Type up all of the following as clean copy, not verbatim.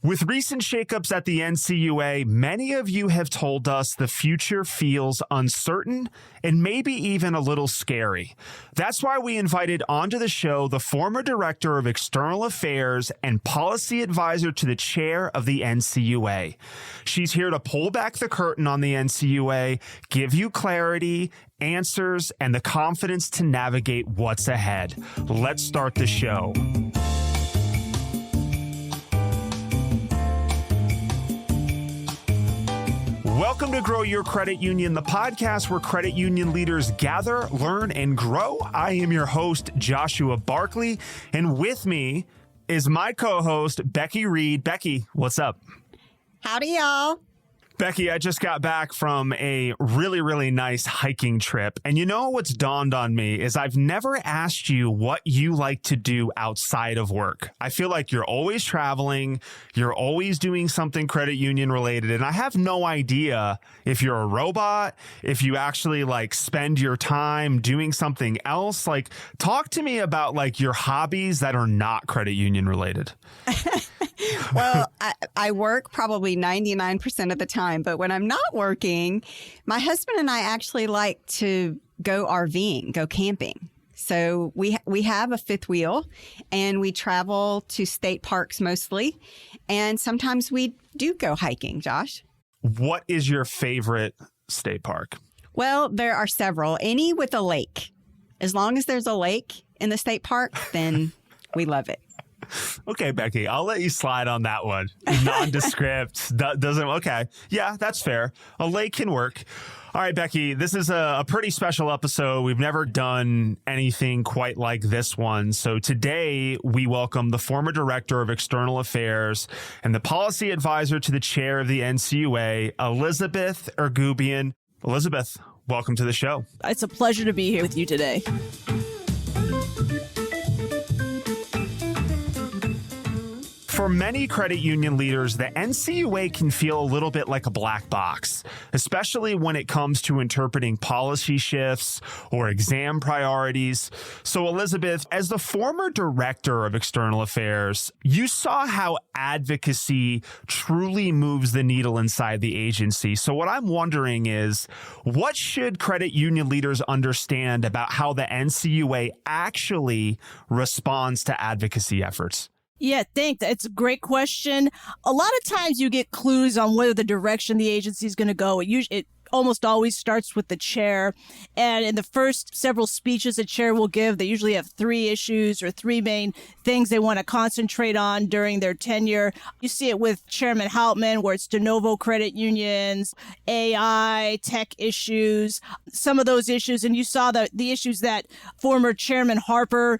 With recent shakeups at the NCUA, many of you have told us the future feels uncertain and maybe even a little scary. That's why we invited onto the show the former Director of External Affairs and Policy Advisor to the Chair of the NCUA. She's here to pull back the curtain on the NCUA, give you clarity, answers, and the confidence to navigate what's ahead. Let's start the show. Welcome to Grow Your Credit Union, the podcast where credit union leaders gather, learn, and grow. I am your host, Joshua Barclay, and with me is my co-host, Becky Reed. Becky, what's up? Howdy, y'all. Becky, I just got back from a really nice hiking trip. And you know what's dawned on me is I've never asked you what you like to do outside of work. I feel like you're always traveling, you're always doing something credit union related. And I have no idea if you're a robot, if you actually spend your time doing something else. Talk to me about your hobbies that are not credit union related. Well, I work probably 99% of the time, but when I'm not working, my husband and I actually like to go RVing, go camping. So we have a fifth wheel and we travel to state parks mostly. And sometimes we do go hiking, Josh. What is your favorite state park? Well, there are several. Any with a lake. As long as there's a lake in the state park, then we love it. Okay, Becky, I'll let you slide on that one. Nondescript, doesn't, okay. Yeah, that's fair. A lake can work. All right, Becky, this is a pretty special episode. We've never done anything quite like this one. So today we welcome the former Director of External Affairs and the Policy Advisor to the Chair of the NCUA, Elizabeth Eurgubian. Elizabeth, welcome to the show. It's a pleasure to be here with you today. For many credit union leaders, the NCUA can feel a little bit like a black box, especially when it comes to interpreting policy shifts or exam priorities. So, Elizabeth, as the former Director of External Affairs, you saw how advocacy truly moves the needle inside the agency. So what I'm wondering is, what should credit union leaders understand about how the NCUA actually responds to advocacy efforts? Yeah, thanks. It's a great question. A lot of times you get clues on whether the direction the agency is going to go. It almost always starts with the chair. And in the first several speeches the chair will give, they usually have three issues or three main things they want to concentrate on during their tenure. You see it with Chairman Houtman, where it's de novo credit unions, AI, tech issues, some of those issues. And you saw the issues that former Chairman Harper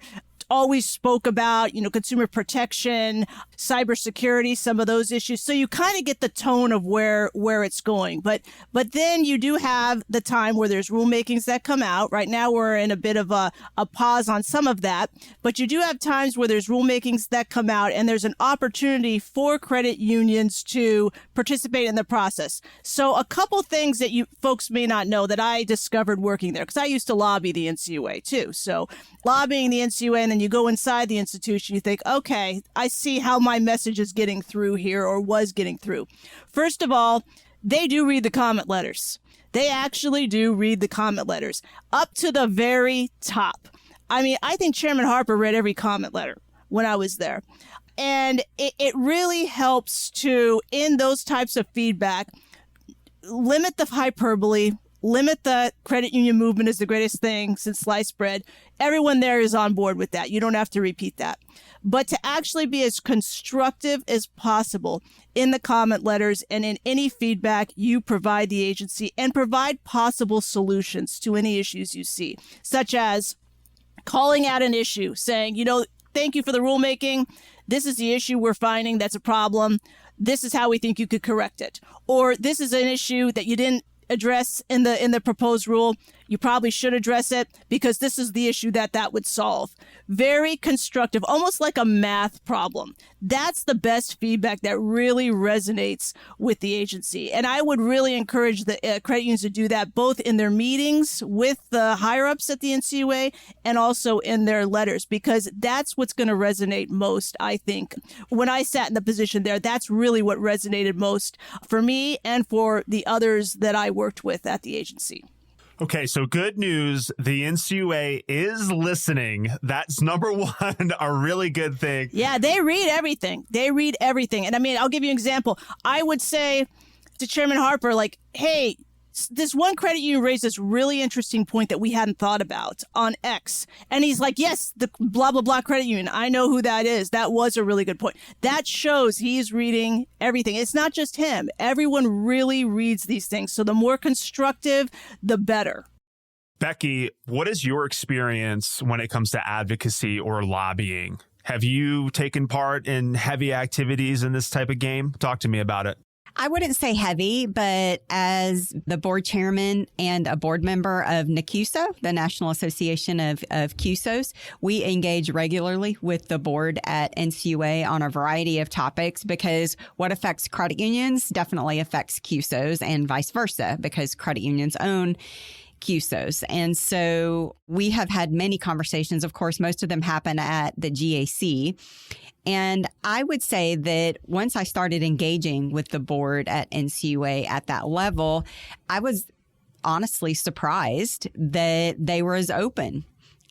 always spoke about, consumer protection, cybersecurity, some of those issues. So you kind of get the tone of where it's going. But then you do have the time where there's rulemakings that come out. Right now we're in a bit of a pause on some of that. But you do have times where there's rulemakings that come out and there's an opportunity for credit unions to participate in the process. So a couple things that you folks may not know that I discovered working there, because I used to lobby the NCUA too. So lobbying the NCUA, and then you go inside the institution, you think, okay, I see how my message is getting through here or was getting through. First of all, they do read the comment letters. They actually do read the comment letters up to the very top. I mean, I think Chairman Harper read every comment letter when I was there. And it really helps to, in those types of feedback, limit the hyperbole, limit the credit union movement is the greatest thing since sliced bread. Everyone there is on board with that. You don't have to repeat that. But to actually be as constructive as possible in the comment letters and in any feedback you provide the agency, and provide possible solutions to any issues you see, such as calling out an issue, saying, thank you for the rulemaking. This is the issue we're finding that's a problem. This is how we think you could correct it. Or this is an issue that you didn't address in the proposed rule. You probably should address it because this is the issue that would solve. Very constructive, almost like a math problem. That's the best feedback that really resonates with the agency. And I would really encourage the credit unions to do that both in their meetings with the higher-ups at the NCUA and also in their letters, because that's what's going to resonate most, I think. When I sat in the position there, that's really what resonated most for me and for the others that I worked with at the agency. Okay, so good news. The NCUA is listening. That's number one, a really good thing. Yeah, they read everything. And I mean, I'll give you an example. I would say to Chairman Harper, like, hey, this one credit union raised this really interesting point that we hadn't thought about on X. And he's like, yes, the blah, blah, blah credit union. I know who that is. That was a really good point. That shows he's reading everything. It's not just him. Everyone really reads these things. So the more constructive, the better. Becky, what is your experience when it comes to advocacy or lobbying? Have you taken part in heavy activities in this type of game? Talk to me about it. I wouldn't say heavy, but as the board chairman and a board member of NCUA, the National Association of CUSOs, we engage regularly with the board at NCUA on a variety of topics because what affects credit unions definitely affects CUSOs and vice versa because credit unions own CUSOs. And so we have had many conversations. Of course, most of them happen at the GAC. And I would say that once I started engaging with the board at NCUA at that level, I was honestly surprised that they were as open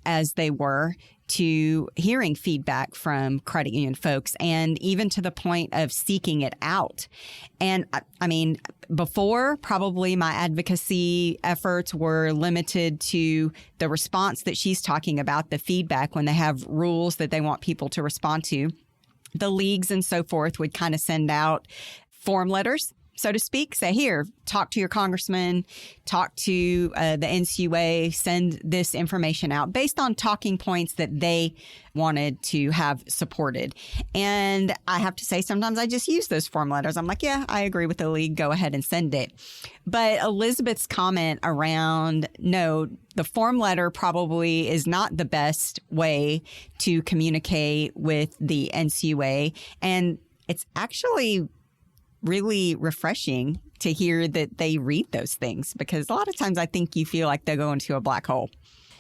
as they were to hearing feedback from credit union folks and even to the point of seeking it out. And I mean, before probably my advocacy efforts were limited to the response that she's talking about, the feedback when they have rules that they want people to respond to. The leagues and so forth would kind of send out form letters, so to speak, say, here, talk to your congressman, talk to the NCUA, send this information out based on talking points that they wanted to have supported. And I have to say, sometimes I just use those form letters. I'm like, yeah, I agree with the league. Go ahead and send it. But Elizabeth's comment around, no, the form letter probably is not the best way to communicate with the NCUA. And it's actually really refreshing to hear that they read those things because a lot of times I think you feel like they go into a black hole.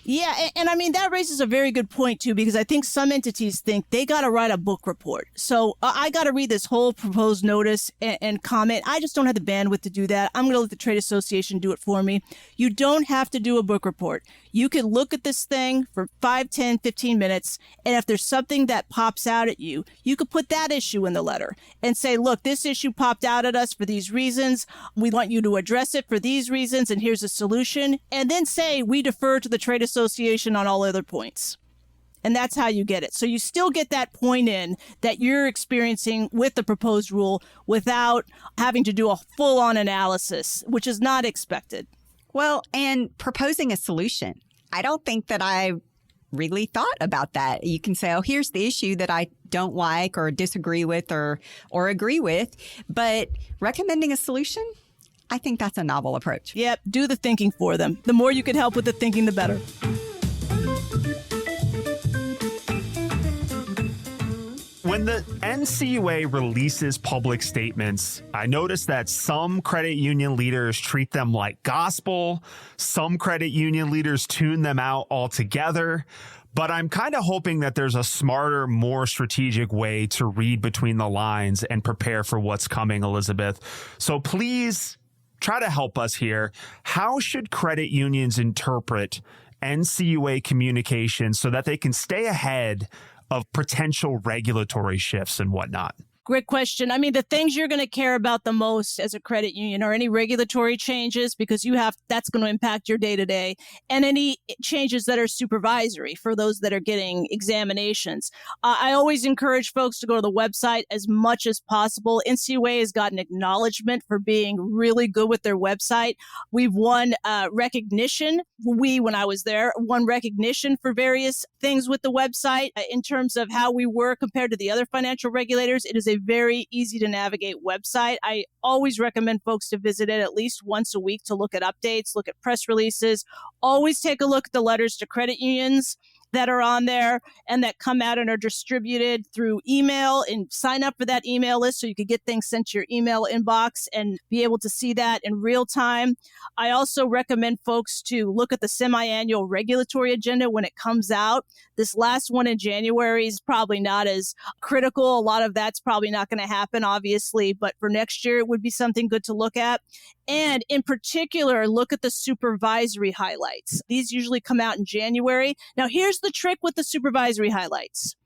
Yeah, and I mean, that raises a very good point, too, because I think some entities think they got to write a book report. So I got to read this whole proposed notice and comment. I just don't have the bandwidth to do that. I'm going to let the trade association do it for me. You don't have to do a book report. You can look at this thing for 5, 10, 15 minutes, and if there's something that pops out at you, you could put that issue in the letter and say, look, this issue popped out at us for these reasons. We want you to address it for these reasons, and here's a solution. And then say, we defer to the trade association on all other points. And that's how you get it. So you still get that point in that you're experiencing with the proposed rule without having to do a full-on analysis, which is not expected. Well, and proposing a solution. I don't think that I really thought about that. You can say, oh, here's the issue that I don't like or disagree with or agree with. But recommending a solution, I think that's a novel approach. Yep, do the thinking for them. The more you can help with the thinking, the better. When the NCUA releases public statements, I notice that some credit union leaders treat them like gospel. Some credit union leaders tune them out altogether. But I'm kind of hoping that there's a smarter, more strategic way to read between the lines and prepare for what's coming, Elizabeth. So please try to help us here. How should credit unions interpret NCUA communication so that they can stay ahead of potential regulatory shifts and whatnot? Great question. I mean, the things you're going to care about the most as a credit union are any regulatory changes because that's going to impact your day to day, and any changes that are supervisory for those that are getting examinations. I always encourage folks to go to the website as much as possible. NCUA has gotten acknowledgement for being really good with their website. We've won recognition. When I was there, won recognition for various things with the website in terms of how we were compared to the other financial regulators. It is a a very easy to navigate website. I always recommend folks to visit it at least once a week to look at updates, look at press releases. Always take a look at the letters to credit unions that are on there and that come out and are distributed through email, and sign up for that email list so you could get things sent to your email inbox and be able to see that in real time. I also recommend folks to look at the semi-annual regulatory agenda when it comes out. This last one in January is probably not as critical. A lot of that's probably not going to happen, obviously, but for next year, it would be something good to look at. And in particular, look at the supervisory highlights. These usually come out in January. Now, here's the trick with the supervisory highlights.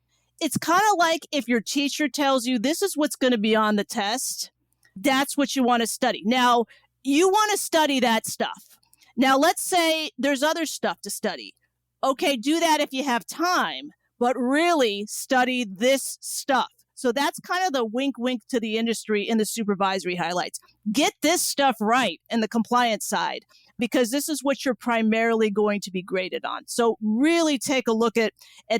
It's kind of like if your teacher tells you this is what's going to be on the test, that's what you want to study. Now, you want to study that stuff. Now, let's say there's other stuff to study. Okay, do that if you have time, but really study this stuff. So that's kind of the wink, wink to the industry in the supervisory highlights. Get this stuff right in the compliance side, because this is what you're primarily going to be graded on. So really take a look at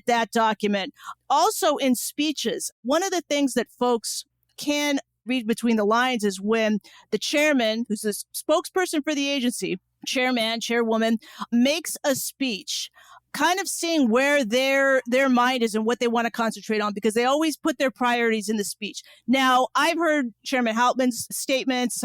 that document. Also in speeches, one of the things that folks can read between the lines is when the chairman, who's the spokesperson for the agency, chairman, chairwoman, makes a speech, kind of seeing where their mind is and what they want to concentrate on, because they always put their priorities in the speech. Now, I've heard Chairman Hauptman's statements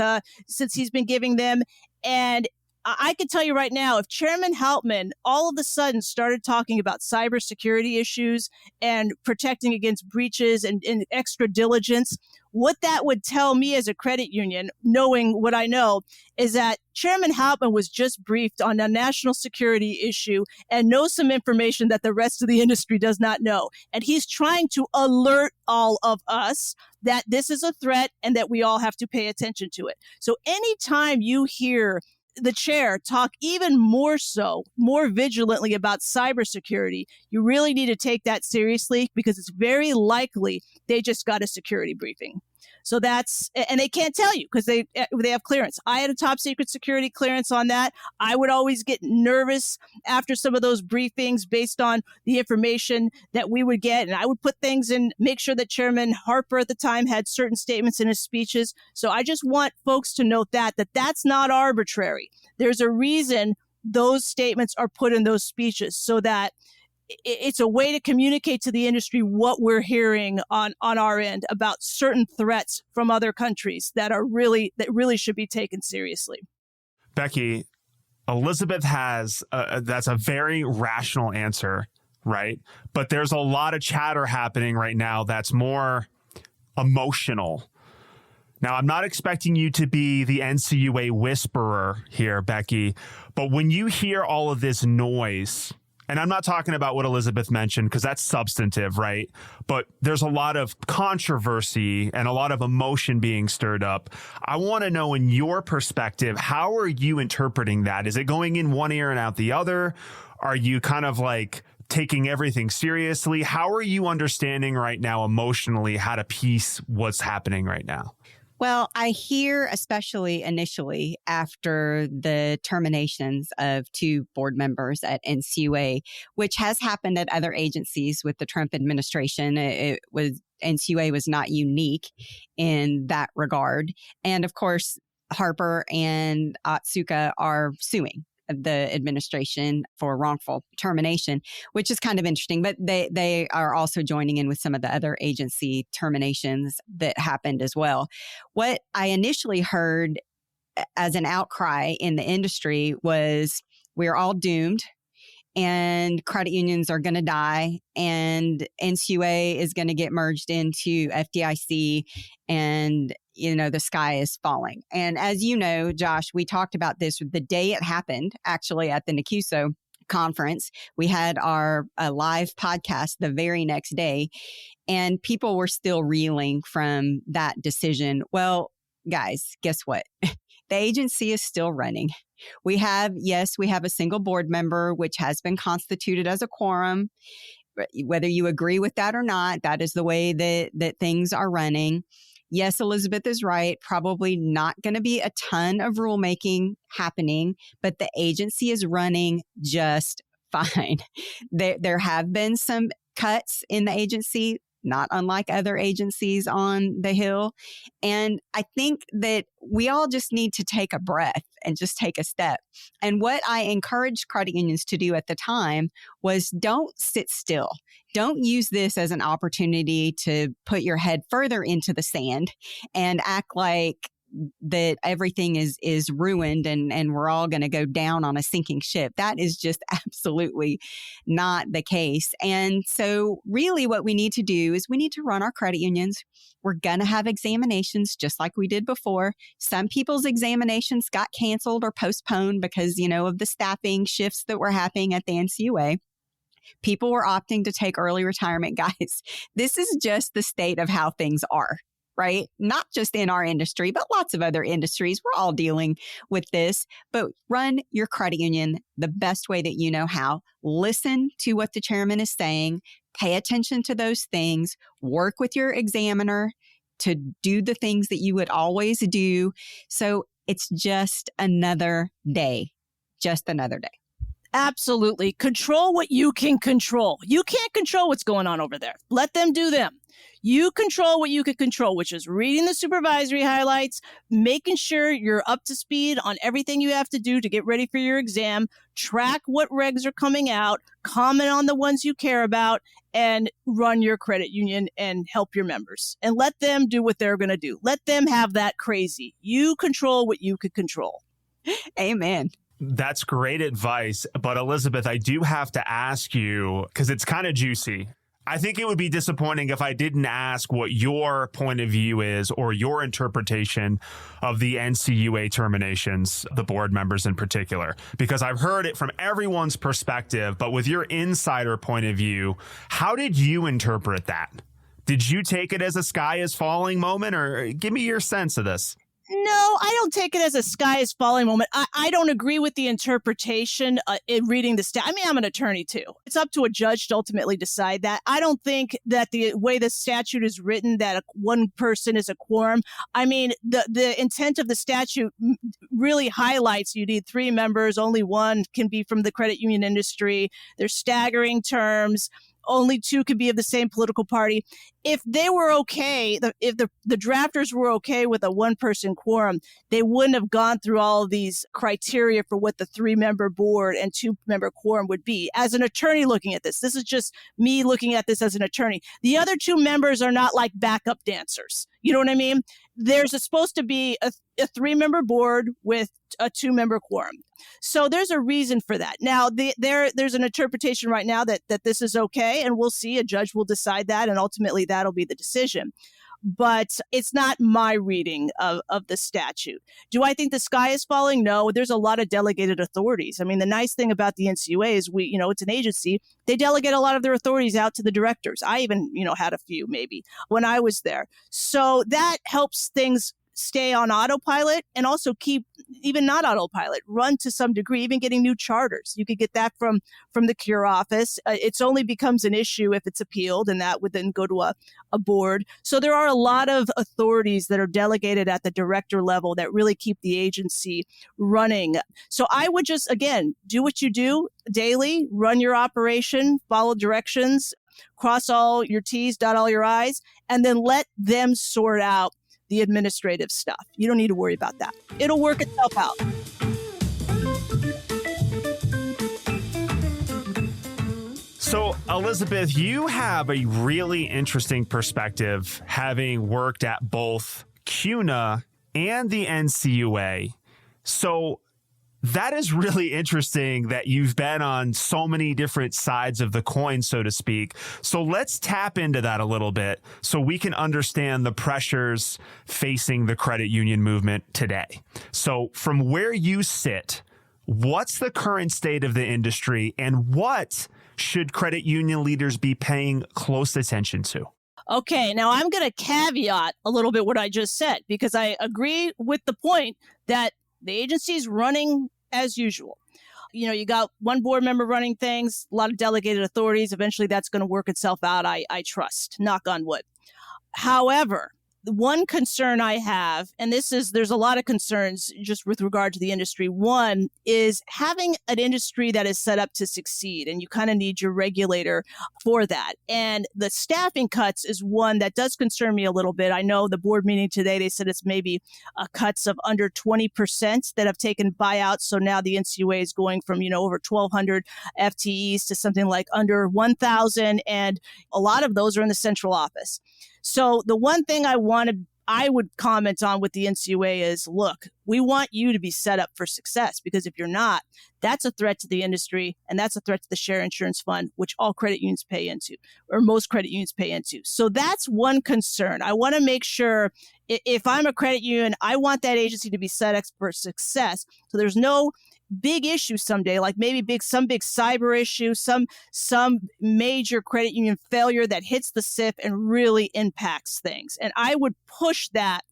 since he's been giving them, and I can tell you right now, if Chairman Hauptman all of a sudden started talking about cybersecurity issues and protecting against breaches and extra diligence, what that would tell me as a credit union, knowing what I know, is that Chairman Hauptman was just briefed on a national security issue and knows some information that the rest of the industry does not know. And he's trying to alert all of us that this is a threat and that we all have to pay attention to it. So anytime you hear the chair talk even more vigilantly about cybersecurity, you really need to take that seriously, because it's very likely they just got a security briefing. So and they can't tell you because they have clearance. I had a top secret security clearance on that. I would always get nervous after some of those briefings based on the information that we would get. And I would put things in, make sure that Chairman Harper at the time had certain statements in his speeches. So I just want folks to note that that's not arbitrary. There's a reason those statements are put in those speeches, so that it's a way to communicate to the industry what we're hearing on our end about certain threats from other countries that really should be taken seriously. Becky, Elizabeth has that's a very rational answer, right? But there's a lot of chatter happening right now that's more emotional. Now, I'm not expecting you to be the NCUA whisperer here, Becky, but when you hear all of this noise, and I'm not talking about what Elizabeth mentioned because that's substantive, right? But there's a lot of controversy and a lot of emotion being stirred up. I want to know, in your perspective, how are you interpreting that? Is it going in one ear and out the other? Are you kind of like taking everything seriously? How are you understanding right now emotionally how to piece what's happening right now? Well, I hear, especially initially after the terminations of 2 board members at NCUA, which has happened at other agencies with the Trump administration. NCUA was not unique in that regard. And of course, Harper and Otsuka are suing the administration for wrongful termination, which is kind of interesting. But they are also joining in with some of the other agency terminations that happened as well. What I initially heard as an outcry in the industry was, we're all doomed and credit unions are going to die and NCUA is going to get merged into FDIC and the sky is falling. And as you know, Josh, we talked about this the day it happened, actually at the NCUA conference. We had our live podcast the very next day, and people were still reeling from that decision. Well, guys, guess what? The agency is still running. We have a single board member, which has been constituted as a quorum. Whether you agree with that or not, that is the way that things are running. Yes, Elizabeth is right. Probably not going to be a ton of rulemaking happening, but the agency is running just fine. There have been some cuts in the agency not unlike other agencies on the Hill. And I think that we all just need to take a breath and just take a step. And what I encouraged credit unions to do at the time was don't sit still. Don't use this as an opportunity to put your head further into the sand and act like that everything is ruined and we're all going to go down on a sinking ship. That is just absolutely not the case. And so really what we need to do is we need to run our credit unions. We're going to have examinations just like we did before. Some people's examinations got canceled or postponed because, of the staffing shifts that were happening at the NCUA. People were opting to take early retirement. Guys, this is just the state of how things are. Right? Not just in our industry, but lots of other industries. We're all dealing with this, but run your credit union the best way that you know how. Listen to what the chairman is saying. Pay attention to those things. Work with your examiner to do the things that you would always do. So it's just another day. Just another day. Absolutely. Control what you can control. You can't control what's going on over there. Let them do them. You control what you can control, which is reading the supervisory highlights, making sure you're up to speed on everything you have to do to get ready for your exam, track what regs are coming out, comment on the ones you care about, and run your credit union and help your members. And let them do what they're going to do. Let them have that crazy. You control what you can control. Amen. That's great advice. But Elizabeth, I do have to ask you, because it's kind of juicy. I think it would be disappointing if I didn't ask what your point of view is or your interpretation of the NCUA terminations, the board members in particular, because I've heard it from everyone's perspective. But with your insider point of view, how did you interpret that? Did you take it as a sky is falling moment, or give me your sense of this? No, I don't take it as a sky is falling moment. I don't agree with the interpretation in reading the statute. I mean, I'm an attorney too. It's up to a judge to ultimately decide that. I don't think that the way the statute is written, that one person is a quorum. I mean, the intent of the statute really highlights you need 3 members. Only one can be from the credit union industry. There's staggering terms. Only 2 could be of the same political party. If they were okay, if the drafters were okay with a 1-person quorum, they wouldn't have gone through all of these criteria for what the 3-member board and 2-member quorum would be. As an attorney looking at this is just me looking at this as an attorney. The other 2 members are not like backup dancers. You know what I mean? There's supposed to be a 3-member board with a 2-member quorum. So there's a reason for that. Now, there's an interpretation right now that this is okay, and we'll see. A judge will decide that, and ultimately that'll be the decision. But it's not my reading of the statute. Do I think the sky is falling? No, there's a lot of delegated authorities. I mean, the nice thing about the NCUA is it's an agency. They delegate a lot of their authorities out to the directors. I even, had a few maybe when I was there. So that helps things stay on autopilot and also keep, even not autopilot, run to some degree, even getting new charters. You could get that from the cure office. It's only becomes an issue if it's appealed, and that would then go to a board. So there are a lot of authorities that are delegated at the director level that really keep the agency running. So I would just, again, do what you do daily, run your operation, follow directions, cross all your T's, dot all your I's, and then let them sort out the administrative stuff. You don't need to worry about that. It'll work itself out. So, Elizabeth, you have a really interesting perspective, having worked at both CUNA and the NCUA. So that is really interesting that you've been on so many different sides of the coin, so to speak. So let's tap into that a little bit so we can understand the pressures facing the credit union movement today. So from where you sit, what's the current state of the industry, and what should credit union leaders be paying close attention to? Okay, now I'm going to caveat a little bit what I just said, because I agree with the point that the agency's running as usual. You got one board member running things, a lot of delegated authorities. Eventually that's going to work itself out, I trust, knock on wood. However, one concern I have, and there's a lot of concerns just with regard to the industry. One is having an industry that is set up to succeed, and you kind of need your regulator for that. And the staffing cuts is one that does concern me a little bit. I know the board meeting today, they said it's maybe cuts of under 20% that have taken buyouts. So now the NCUA is going from, over 1,200 FTEs to something like under 1,000. And a lot of those are in the central office. So the one thing I would comment on with the NCUA is, look, we want you to be set up for success, because if you're not, that's a threat to the industry, and that's a threat to the share insurance fund, which all credit unions pay into, or most credit unions pay into. So that's one concern. I want to make sure if I'm a credit union, I want that agency to be set up for success. So there's no big issue someday, like maybe some big cyber issue, some major credit union failure that hits the SIF and really impacts things. And I would push that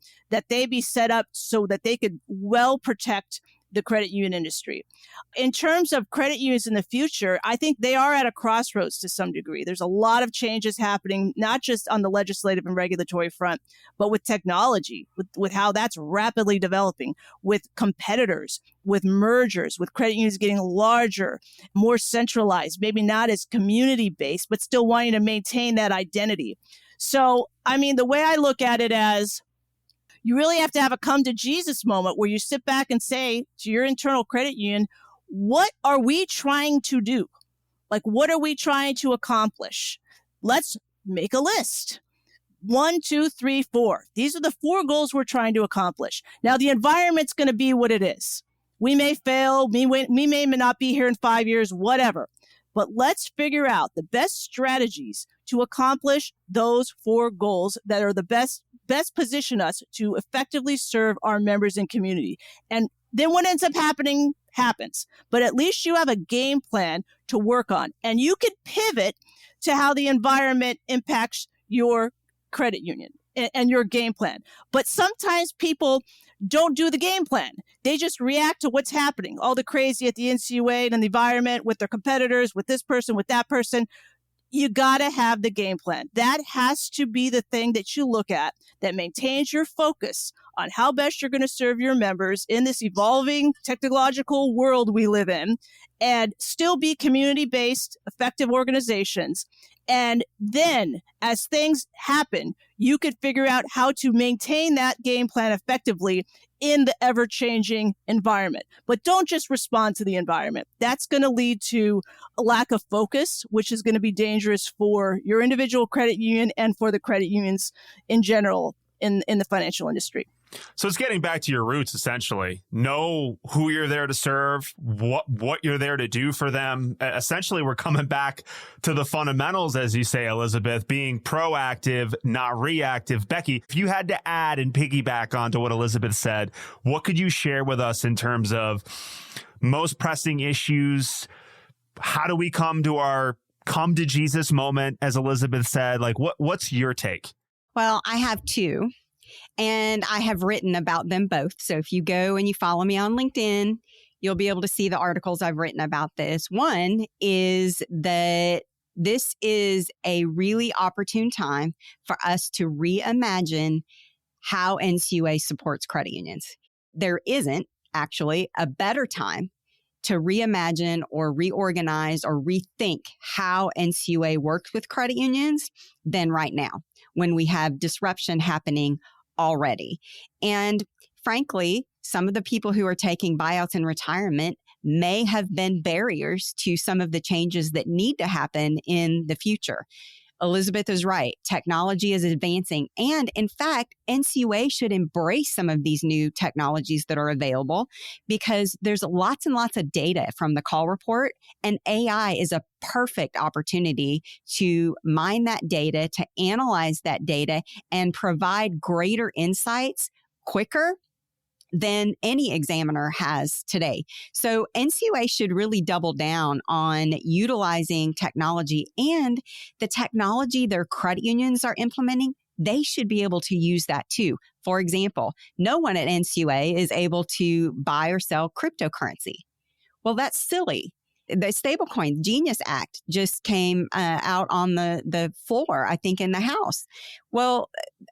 they be set up so that they could well protect the credit union industry. In terms of credit unions in the future, I think they are at a crossroads to some degree. There's a lot of changes happening, not just on the legislative and regulatory front, but with technology, with how that's rapidly developing, with competitors, with mergers, with credit unions getting larger, more centralized, maybe not as community-based, but still wanting to maintain that identity. So, the way I look at it as, you really have to have a come to Jesus moment where you sit back and say to your internal credit union, what are we trying to do? Like, what are we trying to accomplish? Let's make a list. 1, 2, 3, 4. These are the 4 goals we're trying to accomplish. Now, the environment's going to be what it is. We may fail. We may not be here in 5 years, whatever. But let's figure out the best strategies to accomplish those 4 goals that are the best position us to effectively serve our members and community. And then what ends up happening happens. But at least you have a game plan to work on. And you can pivot to how the environment impacts your credit union and your game plan. But sometimes people don't do the game plan. They just react to what's happening. All the crazy at the NCUA and the environment with their competitors, with this person, with that person. You got to have the game plan. That has to be the thing that you look at that maintains your focus on how best you're going to serve your members in this evolving technological world we live in, and still be community-based, effective organizations. And then as things happen, you could figure out how to maintain that game plan effectively in the ever-changing environment. But don't just respond to the environment. That's going to lead to a lack of focus, which is going to be dangerous for your individual credit union and for the credit unions in general in the financial industry. So it's getting back to your roots, essentially. Know who you're there to serve, what you're there to do for them. Essentially, we're coming back to the fundamentals, as you say, Elizabeth, being proactive, not reactive. Becky, if you had to add and piggyback onto what Elizabeth said, what could you share with us in terms of most pressing issues? How do we come to Jesus moment, as Elizabeth said? Like, what's your take? Well, I have 2. And I have written about them both. So if you go and you follow me on LinkedIn, you'll be able to see the articles I've written about this. One is that this is a really opportune time for us to reimagine how NCUA supports credit unions. There isn't actually a better time to reimagine or reorganize or rethink how NCUA works with credit unions than right now, when we have disruption happening already. And frankly, some of the people who are taking buyouts in retirement may have been barriers to some of the changes that need to happen in the future. Elizabeth is right. Technology is advancing. And in fact, NCUA should embrace some of these new technologies that are available, because there's lots and lots of data from the call report, and AI is a perfect opportunity to mine that data, to analyze that data, and provide greater insights quicker than any examiner has today. So NCUA should really double down on utilizing technology, and the technology their credit unions are implementing, they should be able to use that too. For example, no one at NCUA is able to buy or sell cryptocurrency. Well, that's silly. The Stablecoin Genius Act just came out on the floor, I think, in the House. Well,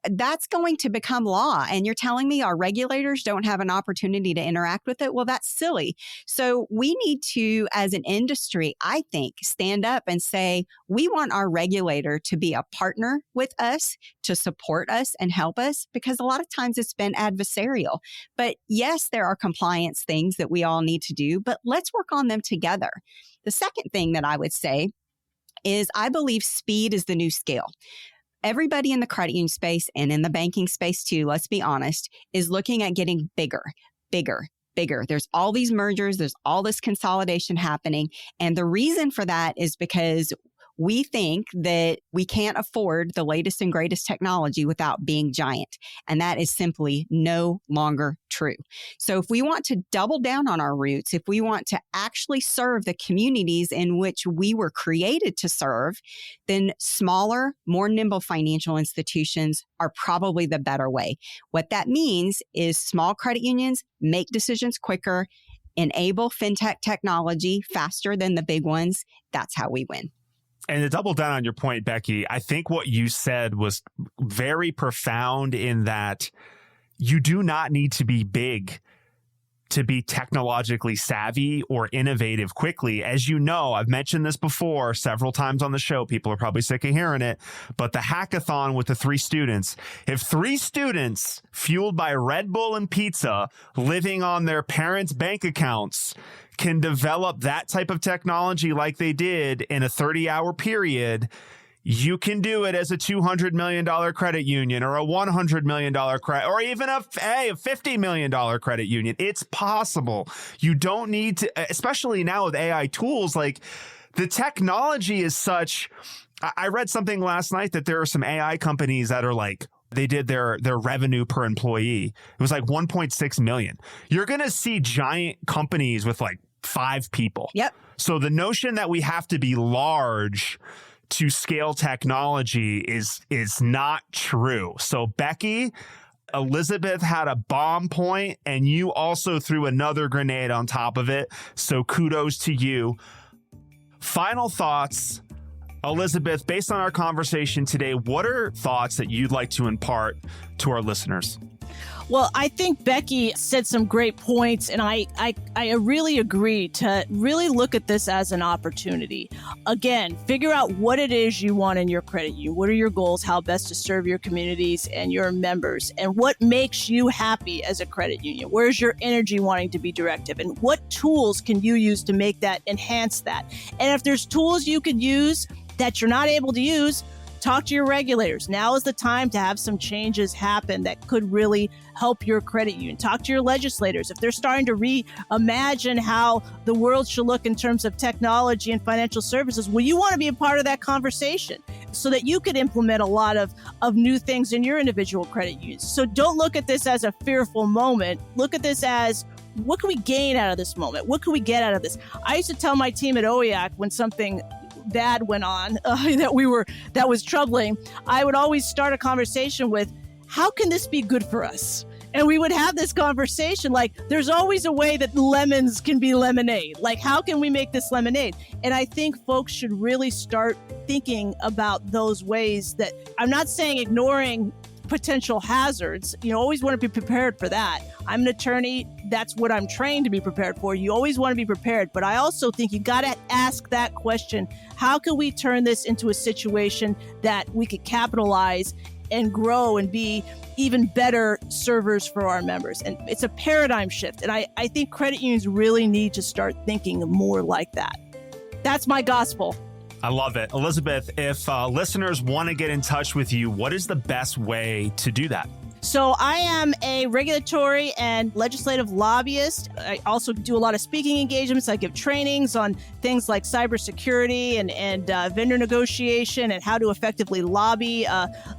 that's going to become law. And you're telling me our regulators don't have an opportunity to interact with it? Well, that's silly. So we need to, as an industry, I think, stand up and say, we want our regulator to be a partner with us, to support us and help us, because a lot of times it's been adversarial. But yes, there are compliance things that we all need to do, but let's work on them together. The second thing that I would say is I believe speed is the new scale. Everybody in the credit union space and in the banking space too, let's be honest, is looking at getting bigger. There's all these mergers, there's all this consolidation happening. And the reason for that is because we think that we can't afford the latest and greatest technology without being giant. And that is simply no longer true. So if we want to double down on our roots, if we want to actually serve the communities in which we were created to serve, then smaller, more nimble financial institutions are probably the better way. What that means is small credit unions make decisions quicker, enable fintech technology faster than the big ones. That's how we win. And to double down on your point, Becky, I think what you said was very profound in that you do not need to be big to be technologically savvy or innovative quickly. As you know, I've mentioned this before several times on the show. People are probably sick of hearing it, but the hackathon with the 3 students, if 3 students fueled by Red Bull and pizza living on their parents' bank accounts can develop that type of technology like they did in a 30-hour period, you can do it as a $200 million credit union or a $100 million credit or even a $50 million credit union. It's possible. You don't need to, especially now with AI tools, like the technology is such. I read something last night that there are some AI companies that are like, they did their revenue per employee. It was like 1.6 million. You're going to see giant companies with like 5 people. Yep. So the notion that we have to be large to scale technology is not true. So Becky, Elizabeth had a bomb point and you also threw another grenade on top of it. So kudos to you. Final thoughts. Elizabeth, based on our conversation today, what are thoughts that you'd like to impart to our listeners? Well, I think Becky said some great points, and I really agree to really look at this as an opportunity. Again, figure out what it is you want in your credit union. What are your goals? How best to serve your communities and your members? And what makes you happy as a credit union? Where's your energy wanting to be directed? And what tools can you use to make that, enhance that? And if there's tools you could use that you're not able to use, talk to your regulators. Now is the time to have some changes happen that could really help your credit union. Talk to your legislators. If they're starting to reimagine how the world should look in terms of technology and financial services, well, you want to be a part of that conversation so that you could implement a lot of new things in your individual credit unions. So don't look at this as a fearful moment. Look at this as, what can we gain out of this moment? What can we get out of this? I used to tell my team at OEAC when something bad went on that was troubling, I would always start a conversation with, how can this be good for us? And we would have this conversation like, there's always a way that lemons can be lemonade. Like, how can we make this lemonade? And I think folks should really start thinking about those ways. That I'm not saying ignoring potential hazards. You always want to be prepared for that. I'm an attorney. That's what I'm trained to be prepared for. You always want to be prepared. But I also think you got to ask that question. How can we turn this into a situation that we could capitalize and grow and be even better servers for our members? And it's a paradigm shift. And I think credit unions really need to start thinking more like that. That's my gospel. I love it. Elizabeth, if listeners want to get in touch with you, what is the best way to do that? So I am a regulatory and legislative lobbyist. I also do a lot of speaking engagements. I give trainings on things like cybersecurity and vendor negotiation and how to effectively lobby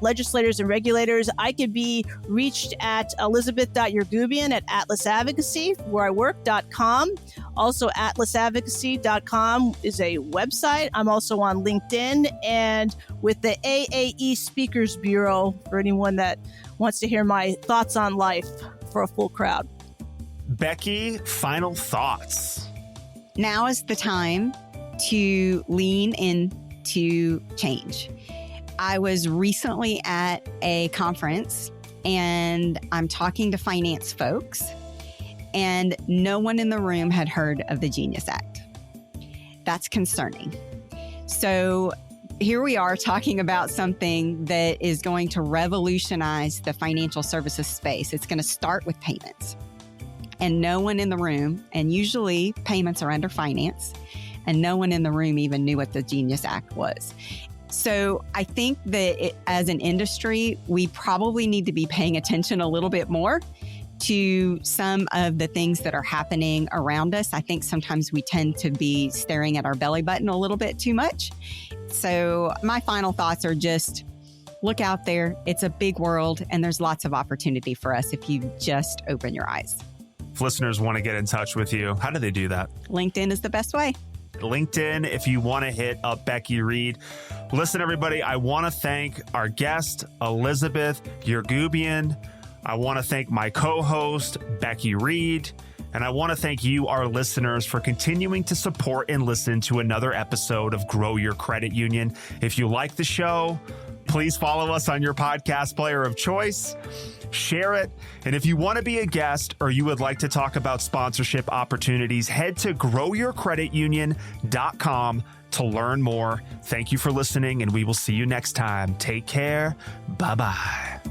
legislators and regulators. I could be reached at Elizabeth.Eurgubian at Atlas Advocacy, where I work.com. Also, atlasadvocacy.com is a website. I'm also on LinkedIn and with the AAE Speakers Bureau for anyone that wants to hear my thoughts on life for a full crowd. Becky, final thoughts. now is the time to lean into change. I was recently at a conference and I'm talking to finance folks, and no one in the room had heard of the Genius Act. That's concerning. So here we are talking about something that is going to revolutionize the financial services space. It's going to start with payments. And no one in the room, and usually payments are under finance, and no one in the room even knew what the Genius Act was. So I think that as an industry, we probably need to be paying attention a little bit more to some of the things that are happening around us. I think sometimes we tend to be staring at our belly button a little bit too much. So my final thoughts are just look out there. It's a big world, and there's lots of opportunity for us if you just open your eyes. If listeners want to get in touch with you, how do they do that? LinkedIn is the best way. LinkedIn, if you want to hit up Becky Reed. Listen, everybody, I want to thank our guest, Elizabeth Eurgubian. I want to thank my co-host, Becky Reed. And I want to thank you, our listeners, for continuing to support and listen to another episode of Grow Your Credit Union. If you like the show, please follow us on your podcast player of choice. Share it. And if you want to be a guest or you would like to talk about sponsorship opportunities, head to growyourcreditunion.com to learn more. Thank you for listening, and we will see you next time. Take care. Bye-bye.